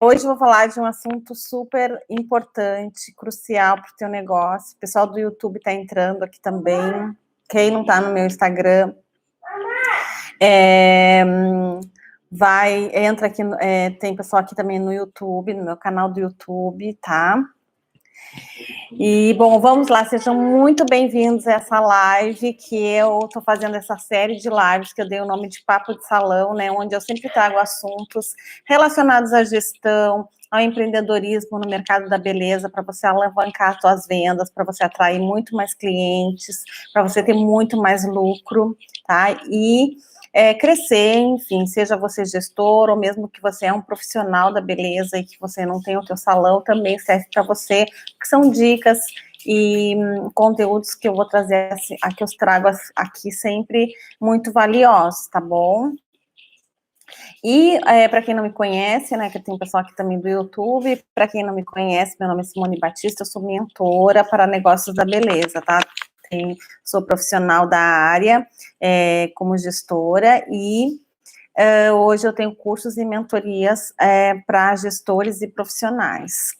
Hoje eu vou falar de um assunto super importante, crucial para o teu negócio. O pessoal do YouTube está entrando aqui também. Quem não está no meu Instagram, entra aqui. Tem pessoal aqui também no YouTube, no meu canal do YouTube, tá? E, bom, vamos lá, sejam muito bem-vindos a essa live que eu estou fazendo, essa série de lives que eu dei o nome de Papo de Salão, né, onde eu sempre trago assuntos relacionados à gestão, ao empreendedorismo no mercado da beleza, para você alavancar as suas vendas, para você atrair muito mais clientes, para você ter muito mais lucro, tá? E crescer, enfim, seja você gestor ou mesmo que você é um profissional da beleza e que você não tem o teu salão, também serve para você, que são dicas e conteúdos que eu vou trazer, que eu trago aqui sempre muito valiosos, tá bom? E para quem não me conhece, né, que tem pessoal aqui também do YouTube, para quem não me conhece, meu nome é Simone Batista, eu sou mentora para negócios da beleza, tá? Sou profissional da área como gestora e hoje eu tenho cursos e mentorias para gestores e profissionais.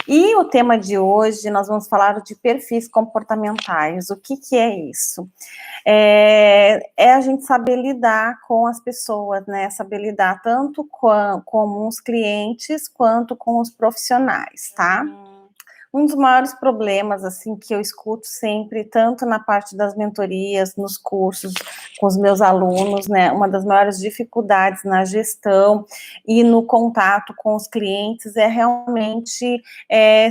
E o tema de hoje, nós vamos falar de perfis comportamentais. O que é isso? É a gente saber lidar com as pessoas, né? Saber lidar tanto com os clientes quanto com os profissionais, tá? Um dos maiores problemas, assim, que eu escuto sempre, tanto na parte das mentorias, nos cursos, com os meus alunos, né, uma das maiores dificuldades na gestão e no contato com os clientes é realmente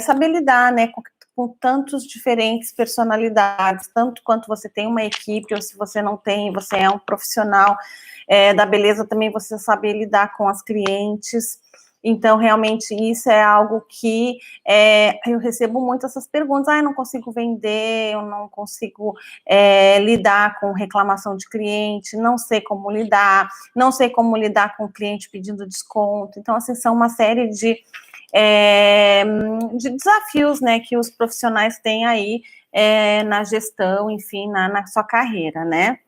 saber lidar, né, com tantos diferentes personalidades, tanto quanto você tem uma equipe, ou se você não tem, você é um profissional da beleza, também você saber lidar com as clientes. Então, realmente, isso é algo que eu recebo muito essas perguntas, eu não consigo vender, eu não consigo lidar com reclamação de cliente, não sei como lidar, não sei como lidar com o cliente pedindo desconto. Então, assim, são uma série de desafios, né, que os profissionais têm aí na gestão, enfim, na sua carreira, né?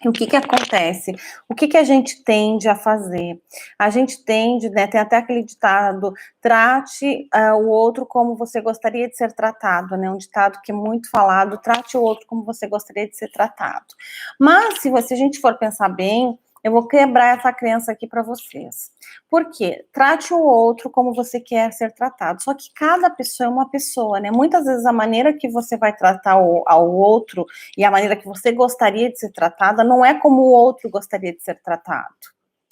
E o que acontece? O que a gente tende a fazer? A gente tende, né, tem até aquele ditado, trate o outro como você gostaria de ser tratado, né, um ditado que é muito falado, trate o outro como você gostaria de ser tratado. Mas, se a gente for pensar bem, eu vou quebrar essa crença aqui para vocês. Por quê? Trate o outro como você quer ser tratado. Só que cada pessoa é uma pessoa, né? Muitas vezes a maneira que você vai tratar ao outro e a maneira que você gostaria de ser tratada não é como o outro gostaria de ser tratado,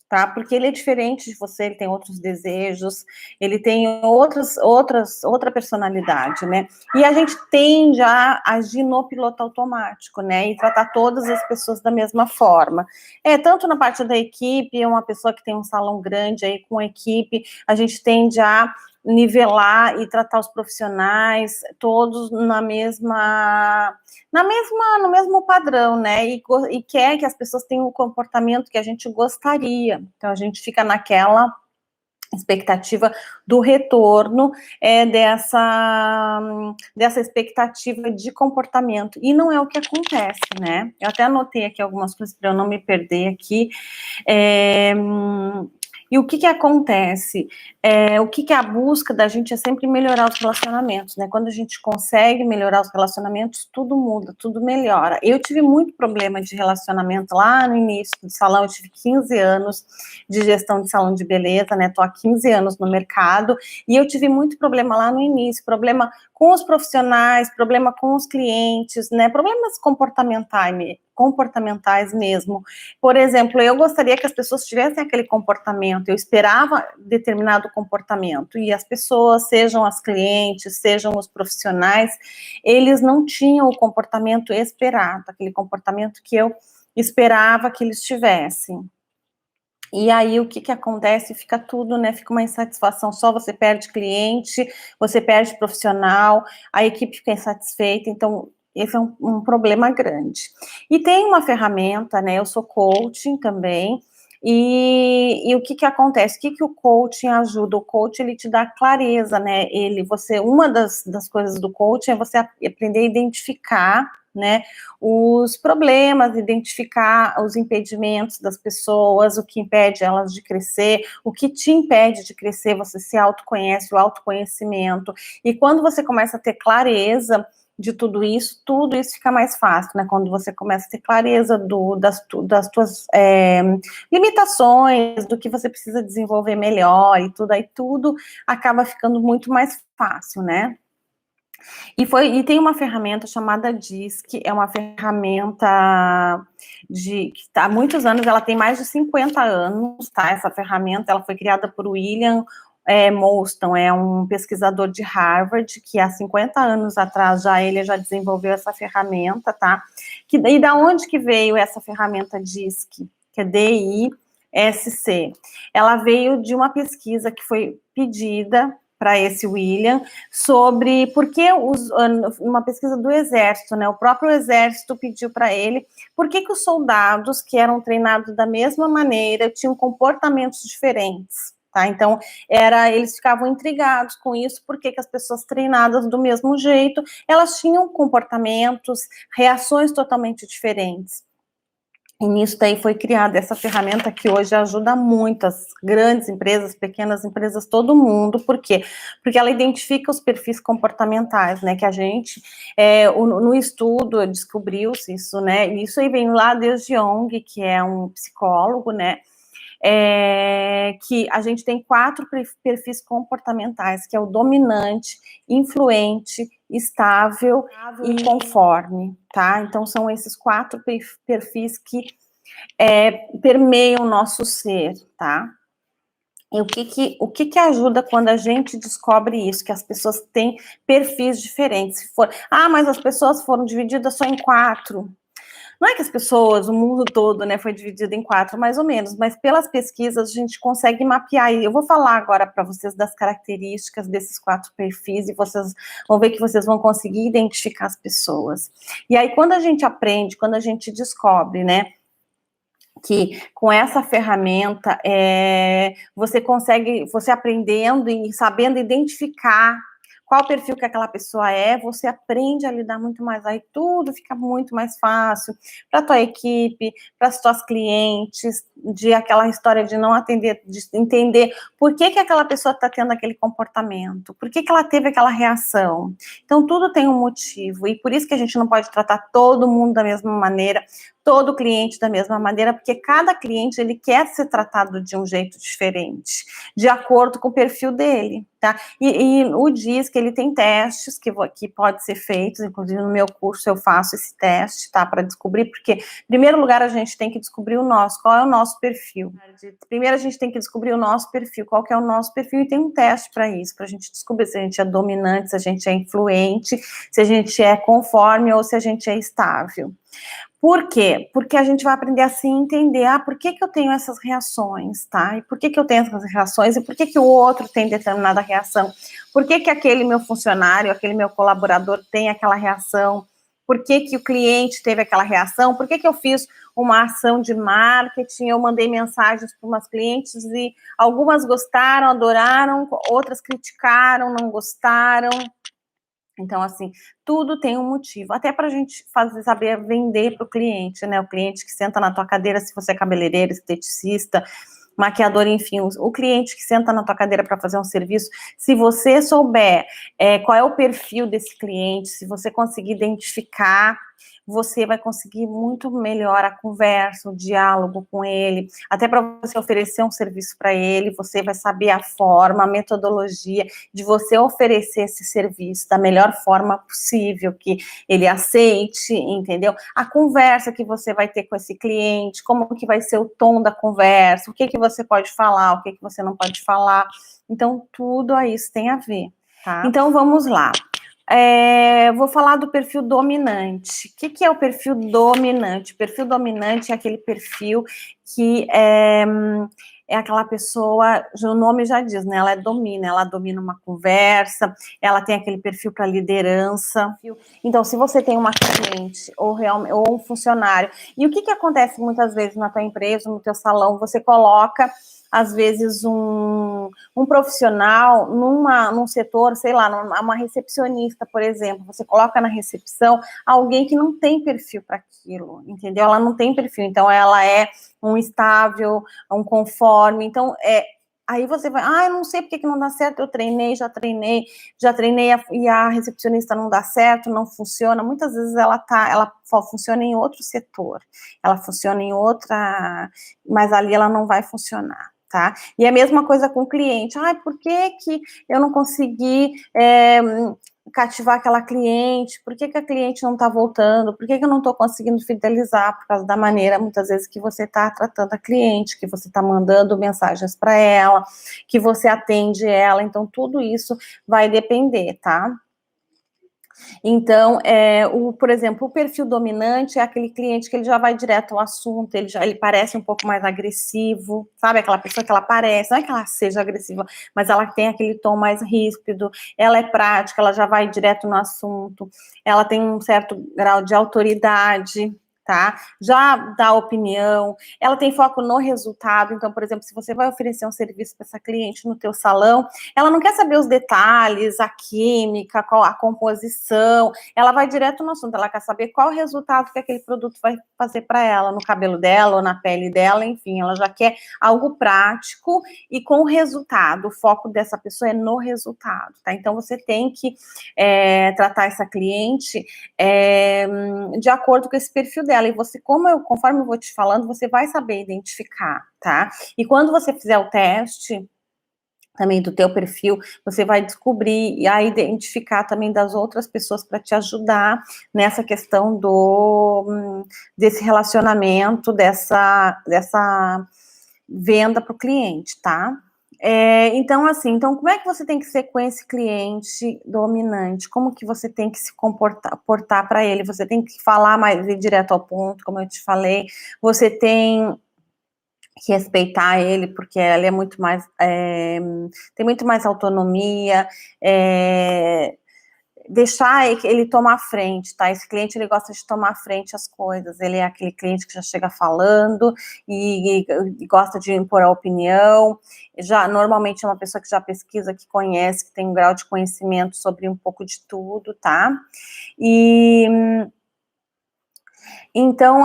tá? Porque ele é diferente de você, ele tem outros desejos, ele tem outra personalidade, né? E a gente tende a agir no piloto automático, né? E tratar todas as pessoas da mesma forma. Tanto na parte da equipe, uma pessoa que tem um salão grande aí com a equipe, a gente tende a nivelar e tratar os profissionais todos no mesmo padrão, né? E quer que as pessoas tenham o comportamento que a gente gostaria. Então, a gente fica naquela expectativa do retorno dessa expectativa de comportamento. E não é o que acontece, né? Eu até anotei aqui algumas coisas para eu não me perder aqui. E o que acontece? O que é a busca da gente é sempre melhorar os relacionamentos, né? Quando a gente consegue melhorar os relacionamentos, tudo muda, tudo melhora. Eu tive muito problema de relacionamento lá no início do salão, eu tive 15 anos de gestão de salão de beleza, né? Tô há 15 anos no mercado, e eu tive muito problema lá no início, problema com os profissionais, problema com os clientes, né? Problemas comportamentais mesmo. Por exemplo, eu gostaria que as pessoas tivessem aquele comportamento, eu esperava determinado comportamento, e as pessoas, sejam as clientes, sejam os profissionais, eles não tinham o comportamento esperado, aquele comportamento que eu esperava que eles tivessem. E aí, o que acontece? Fica tudo, né? Fica uma insatisfação só, você perde cliente, você perde profissional, a equipe fica insatisfeita, então esse é um problema grande. E tem uma ferramenta, né? Eu sou coaching também, e o que acontece? O que o coaching ajuda? O coaching, ele te dá clareza, né? Uma das coisas do coaching é você aprender a identificar, né, os problemas, identificar os impedimentos das pessoas, o que impede elas de crescer, o que te impede de crescer, você se autoconhece, o autoconhecimento. E quando você começa a ter clareza de tudo isso fica mais fácil, né? Quando você começa a ter clareza das tuas limitações, do que você precisa desenvolver melhor e tudo, aí tudo acaba ficando muito mais fácil, né? E tem uma ferramenta chamada DISC, é uma ferramenta que há muitos anos, ela tem mais de 50 anos, tá? Essa ferramenta, ela foi criada por William Moulton, é um pesquisador de Harvard, que há 50 anos atrás ele já desenvolveu essa ferramenta, tá? E da onde que veio essa ferramenta DISC? Que é DISC. Ela veio de uma pesquisa que foi pedida para esse William, sobre por que uma pesquisa do Exército, né? O próprio Exército pediu para ele por que os soldados que eram treinados da mesma maneira tinham comportamentos diferentes, tá? Então, eles ficavam intrigados com isso, porque que as pessoas treinadas do mesmo jeito, elas tinham comportamentos, reações totalmente diferentes. E nisso daí foi criada essa ferramenta que hoje ajuda muito as grandes empresas, pequenas empresas, todo mundo. Por quê? Porque ela identifica os perfis comportamentais, né? Que a gente, no estudo, descobriu-se isso, né? Isso aí vem lá desde Jung, que é um psicólogo, né? Que a gente tem 4 perfis comportamentais, que é o dominante, influente, estável e conforme, tá? Então, são esses 4 perfis que permeiam o nosso ser, tá? E o que ajuda quando a gente descobre isso, que as pessoas têm perfis diferentes? Mas as pessoas foram divididas só em 4. Não é que as pessoas, o mundo todo, né, foi dividido em 4, mais ou menos, mas pelas pesquisas a gente consegue mapear. E eu vou falar agora para vocês das características desses 4 perfis e vocês vão ver que vocês vão conseguir identificar as pessoas. E aí, quando a gente aprende, quando a gente descobre, né, que com essa ferramenta você aprendendo e sabendo identificar qual perfil que aquela pessoa você aprende a lidar muito mais, aí tudo fica muito mais fácil para a tua equipe, para as tuas clientes, de aquela história de não atender, de entender por que aquela pessoa está tendo aquele comportamento, por que ela teve aquela reação. Então, tudo tem um motivo, e por isso que a gente não pode tratar todo mundo da mesma maneira, todo cliente da mesma maneira, porque cada cliente, ele quer ser tratado de um jeito diferente, de acordo com o perfil dele, tá? E o DISC, ele tem testes que pode ser feitos, inclusive no meu curso eu faço esse teste, tá? Para descobrir, porque, em primeiro lugar, a gente tem que descobrir qual é o nosso perfil. Primeiro, a gente tem que descobrir o nosso perfil, qual que é o nosso perfil, e tem um teste para isso, para a gente descobrir se a gente é dominante, se a gente é influente, se a gente é conforme ou se a gente é estável. Por quê? Porque a gente vai aprender assim a entender, por que eu tenho essas reações, tá? E por que eu tenho essas reações e por que o outro tem determinada reação? Por que aquele meu funcionário, aquele meu colaborador tem aquela reação? Por que o cliente teve aquela reação? Por que eu fiz uma ação de marketing, eu mandei mensagens para umas clientes e algumas gostaram, adoraram, outras criticaram, não gostaram. Então, assim, tudo tem um motivo, até para a gente saber vender para o cliente, né? O cliente que senta na tua cadeira, se você é cabeleireiro, esteticista, maquiador, enfim, o cliente que senta na tua cadeira para fazer um serviço, se você souber qual é o perfil desse cliente, se você conseguir identificar, você vai conseguir muito melhor a conversa, o diálogo com ele, até para você oferecer um serviço para ele, você vai saber a forma, a metodologia de você oferecer esse serviço da melhor forma possível, que ele aceite, entendeu? A conversa que você vai ter com esse cliente, como que vai ser o tom da conversa, o que você pode falar, o que você não pode falar. Então, tudo isso tem a ver, tá? Então, vamos lá. Vou falar do perfil dominante. O que é o perfil dominante? O perfil dominante é aquele perfil que é aquela pessoa, o nome já diz, né? Ela domina uma conversa, ela tem aquele perfil para liderança. Então, se você tem uma cliente ou um funcionário, e o que acontece muitas vezes na tua empresa, no teu salão, você coloca às vezes, um profissional num setor, sei lá, uma recepcionista, por exemplo, você coloca na recepção alguém que não tem perfil para aquilo, entendeu? Ela não tem perfil, então ela é um estável, um conforme, então aí você vai, eu não sei porque que não dá certo, eu já treinei e a recepcionista não dá certo, não funciona. Muitas vezes ela funciona em outro setor, ela funciona em outra, mas ali ela não vai funcionar, tá? E a mesma coisa com o cliente. Por que que eu não consegui cativar aquela cliente? Por que que a cliente não está voltando? Por que que eu não estou conseguindo fidelizar? Por causa da maneira, muitas vezes, que você está tratando a cliente, que você está mandando mensagens para ela, que você atende ela. Então, tudo isso vai depender, tá? Então, por exemplo, o perfil dominante é aquele cliente que ele já vai direto ao assunto, ele parece um pouco mais agressivo, sabe? Aquela pessoa que ela parece, não é que ela seja agressiva, mas ela tem aquele tom mais ríspido, ela é prática, ela já vai direto no assunto, ela tem um certo grau de autoridade, tá? Já dá opinião, ela tem foco no resultado. Então, por exemplo, se você vai oferecer um serviço para essa cliente no teu salão, ela não quer saber os detalhes, a química, a composição, ela vai direto no assunto, ela quer saber qual o resultado que aquele produto vai fazer para ela, no cabelo dela ou na pele dela, enfim, ela já quer algo prático e com resultado. O foco dessa pessoa é no resultado, tá? Então, você tem que tratar essa cliente de acordo com esse perfil dela. E você, conforme eu vou te falando, você vai saber identificar, tá? E quando você fizer o teste também do teu perfil, você vai descobrir e a identificar também das outras pessoas para te ajudar nessa questão desse relacionamento, dessa venda para o cliente, tá? Então, como é que você tem que ser com esse cliente dominante? Como que você tem que se portar para ele? Você tem que falar mais, ir direto ao ponto, como eu te falei. Você tem que respeitar ele, porque ele é muito mais, tem muito mais autonomia, deixar ele tomar frente, tá? Esse cliente, ele gosta de tomar frente às coisas, ele é aquele cliente que já chega falando e gosta de impor a opinião, normalmente é uma pessoa que já pesquisa, que conhece, que tem um grau de conhecimento sobre um pouco de tudo, tá? Então,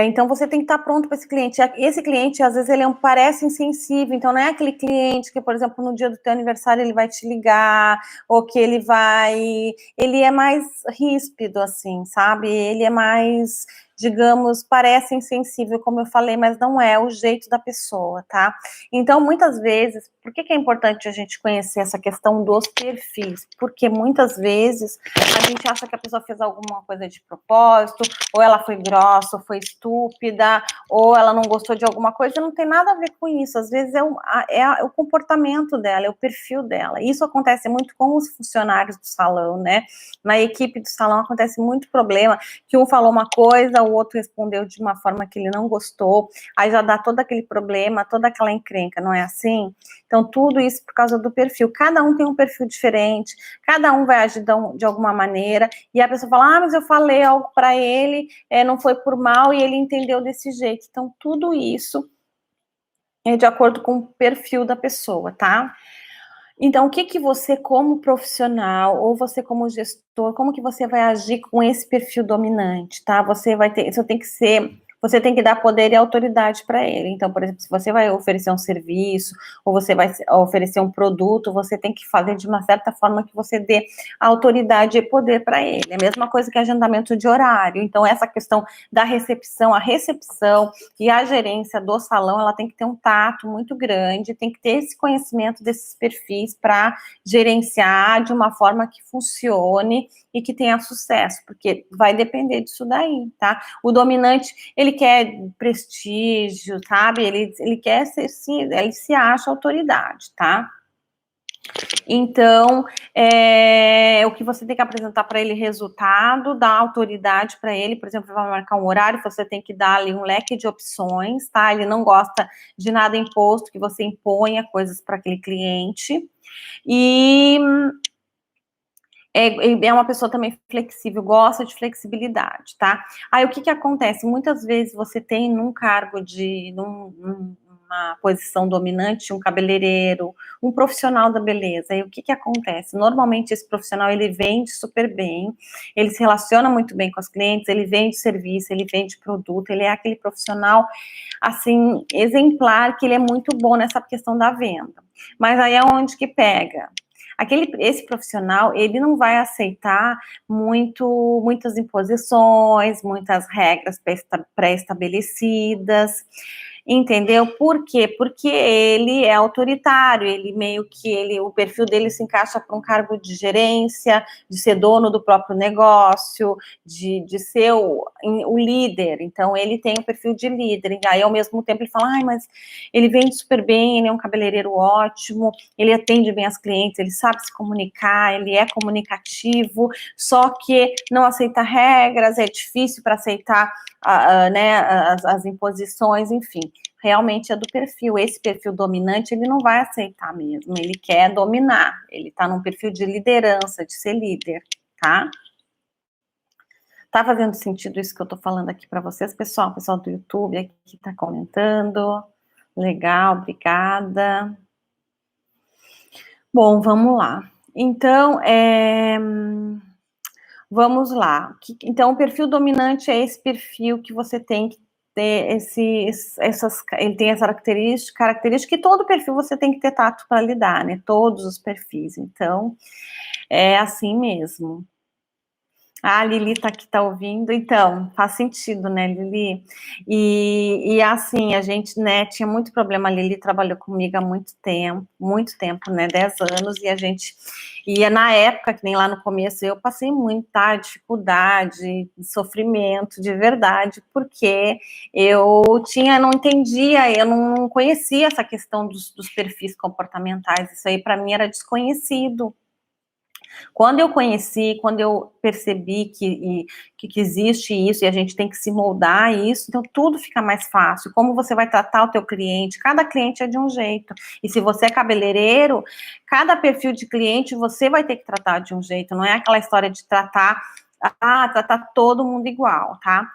então você tem que estar pronto para esse cliente. Esse cliente, às vezes, ele parece insensível, então não é aquele cliente que, por exemplo, no dia do teu aniversário ele vai te ligar, ou que ele é mais ríspido, assim, sabe? Ele é mais, digamos, parece insensível, como eu falei, mas não é o jeito da pessoa, tá? Então, muitas vezes, por que é importante a gente conhecer essa questão dos perfis? Porque muitas vezes a gente acha que a pessoa fez alguma coisa de propósito, ou ela foi grossa, ou foi estúpida, ou ela não gostou de alguma coisa, não tem nada a ver com isso. Às vezes é o comportamento dela, é o perfil dela. Isso acontece muito com os funcionários do salão, né? Na equipe do salão acontece muito problema, que um falou uma coisa, o outro respondeu de uma forma que ele não gostou, aí já dá todo aquele problema, toda aquela encrenca, não é assim? Então, tudo isso por causa do perfil. Cada um tem um perfil diferente, cada um vai agir de alguma maneira, e a pessoa fala, mas eu falei algo para ele, não foi por mal, e ele entendeu desse jeito. Então, tudo isso é de acordo com o perfil da pessoa, tá? Então, o que você, como profissional, ou você como gestor, como que você vai agir com esse perfil dominante, tá? Você tem que dar poder e autoridade para ele. Então, por exemplo, se você vai oferecer um serviço, ou você vai oferecer um produto, você tem que fazer de uma certa forma que você dê autoridade e poder para ele. É a mesma coisa que agendamento de horário. Então, essa questão da recepção, a recepção e a gerência do salão, ela tem que ter um tato muito grande, tem que ter esse conhecimento desses perfis para gerenciar de uma forma que funcione e que tenha sucesso, porque vai depender disso daí, tá? O dominante, ele quer prestígio, sabe? Ele quer ser, sim, ele se acha autoridade, tá? Então, o que você tem que apresentar para ele resultado, dar autoridade para ele, por exemplo, vai marcar um horário, você tem que dar ali um leque de opções, tá? Ele não gosta de nada imposto, que você imponha coisas para aquele cliente. E é uma pessoa também flexível, gosta de flexibilidade, tá? Aí o que acontece? Muitas vezes você tem num cargo uma posição dominante, um cabeleireiro, um profissional da beleza. E o que acontece? Normalmente esse profissional, ele vende super bem, ele se relaciona muito bem com os clientes, ele vende serviço, ele vende produto, ele é aquele profissional, assim, exemplar, que ele é muito bom nessa questão da venda. Mas aí é onde que pega? Esse profissional, ele não vai aceitar muitas imposições, muitas regras pré-estabelecidas, entendeu? Por quê? Porque ele é autoritário, ele meio que o perfil dele se encaixa para um cargo de gerência, de ser dono do próprio negócio, de ser o líder. Então, ele tem o perfil de líder. E aí, ao mesmo tempo, ele fala, mas ele vende super bem, ele é um cabeleireiro ótimo, ele atende bem as clientes, ele sabe se comunicar, ele é comunicativo, só que não aceita regras, é difícil para aceitar né, as imposições, enfim, realmente é do perfil. Esse perfil dominante, ele não vai aceitar mesmo, ele quer dominar, ele tá num perfil de liderança, de ser líder, tá? Tá fazendo sentido isso que eu tô falando aqui para vocês, pessoal? O pessoal do YouTube aqui tá comentando. Legal, obrigada. Bom, vamos lá. Então, vamos lá. Então, o perfil dominante é esse perfil que você tem que ter ele tem essa característica, e todo perfil você tem que ter tato para lidar, né? Todos os perfis. Então, é assim mesmo. A Lili tá aqui, tá ouvindo, então, faz sentido, né, Lili? E assim, a gente, né, tinha muito problema, a Lili trabalhou comigo há muito tempo, né, 10 anos, e a gente ia na época, que nem lá no começo, eu passei muita dificuldade, sofrimento, de verdade, porque eu não entendia, eu não conhecia essa questão dos perfis comportamentais, isso aí para mim era desconhecido. Quando eu conheci, quando eu percebi que existe isso e a gente tem que se moldar a isso, então tudo fica mais fácil. Como você vai tratar o teu cliente? Cada cliente é de um jeito. E se você é cabeleireiro, cada perfil de cliente você vai ter que tratar de um jeito. Não é aquela história de tratar todo mundo igual, tá?